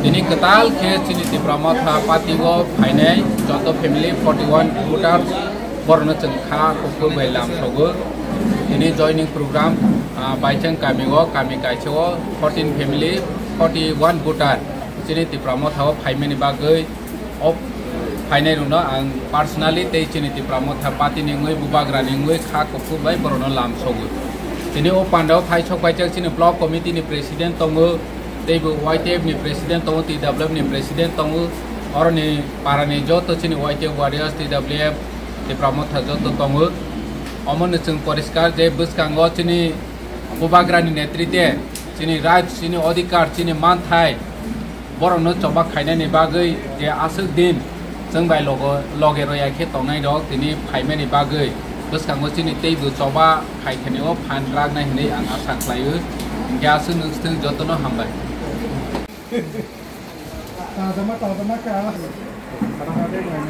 Ini ketal ke sini di Pramotha Patigo Finai contoh family 41 voters borno cengkha kuku bailam sogo. Ini joining program baicang kami kaicho 14 family 41 voters sini di Pramotha Finai bagai of Finai runo ang personally te sini di Pramotha Pati ningoi bubagra ningoi kha kuku bai borno lam sogo. Ini o pandau Thai chok baicang sini block committee ni president tongo Debu YTF ni presiden tongu TWF ni presiden tongu orang ni para ni joto sini YTF warriors TWF di Pramotha joto tongu omon ni ceng poriskar je bus kanggo sini bubagra ni netrite sini right sini odikar sini manthai borong no coba khaina ni bagai je asuk din ceng bai loge roya ke tongnai dok tini phaime ni bagai bus kanggo sini tebu coba khai khani o phan rag nai hini ang asak layu ya asu nungstung joto no hambai sama kalah. Kadang ada yang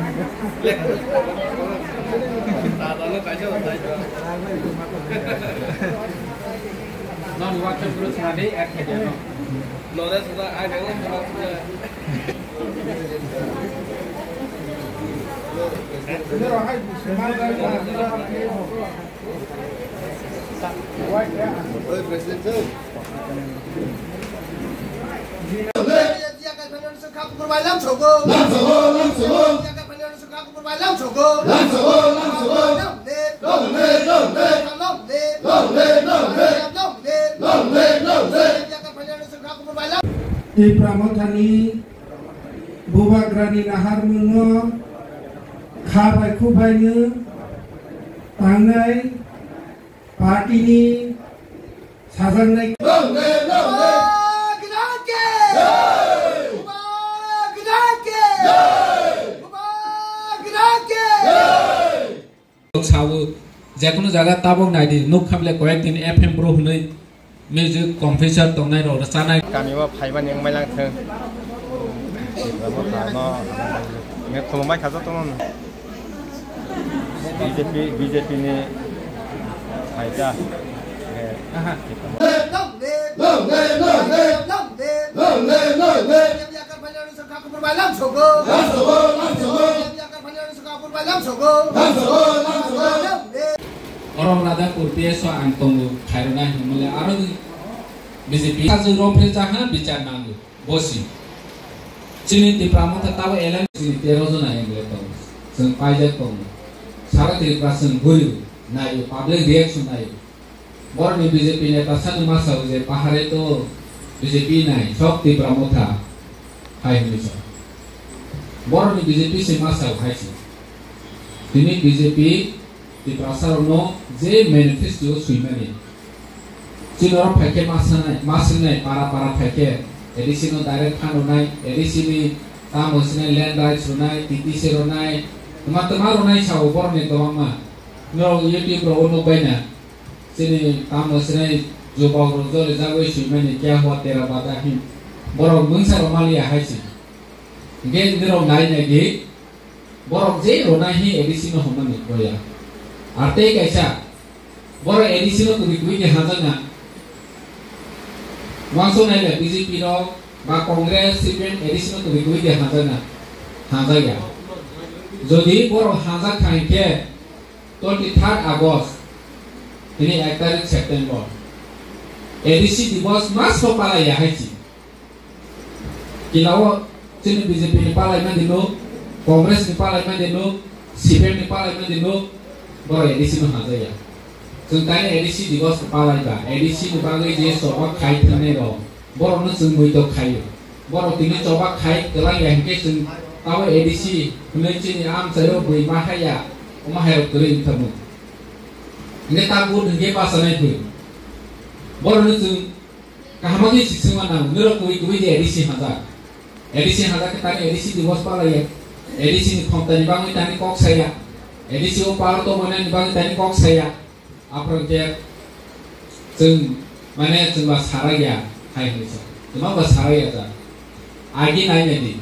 non water terus nade at kaya no. No, that's what I don't know. Ini orang semangat Presiden tu. Di Pramothani bubagrani nahar mungo khabai khubainya tangai parti ni sajangnai যেকোনো জায়গা তাবক নাই দি নুক খামলে কয়েকদিন FM bro হनै music competition তংনাই র চানাই गामियाव फाइबान एंबायलां थों मे खुलुमबाय थाजाथों बीजेपी नि फाइदा orang nada kurpiye so angtongu khairuna himale aro BJP kazu romphre jaha bicar nangu bosi chini di Pramotha tawa elan chini 13 jon ayengle to sung paija to sara tirpasen goyu nayo public reaction nayo borni BJP neta sanu masau je pahare to BJP nai sok di Pramotha hai hisa borni BJP se masau haisi dini BJP di prasarono je manifesto suimani cinor phake masanai para phake edisino direct khanonai edisini tamosne land rights runai titisi runai teman-teman runai chau borne tawama no youtube ro ono baina sini tamosne jobau rojo le jagoi suimani kya hua tera bata hin borok mungsa romalia haisi ge niro nai na ge borok je runai hi edisino homani goya arte kaisa boro edisino tubikui ke hazana wangso naile BJP ro ba Congress CPM edisino tubikui ke hazana hazaya jodi boro haza khaike 23 August ini 1 tarik September edisi divos mas pala ya haji kilawo sini BJP ni pala man dino Congress ni pala man dino CPM ni pala man dino boro edisi no hazaya Sungkanya edisi divos kepala iba edisi dibagai je soba khai thane ro boro no sung mui to khai boro tini coba khai kelang yang ke sung tawa edisi hunai ni am sayo bui mahaya umahaya kering thamu ini tabu denge pasanai tu boro no sung kahamagi sisungwa na nero kui de edisi haza ke tani edisi divos pala ya edisi ni khomtani bangai tani kok saya edisi o paro to mana ni bangai tani kok saya Project jeng mana jeng saraya hai hisa cuma saraya ta agi naik nanti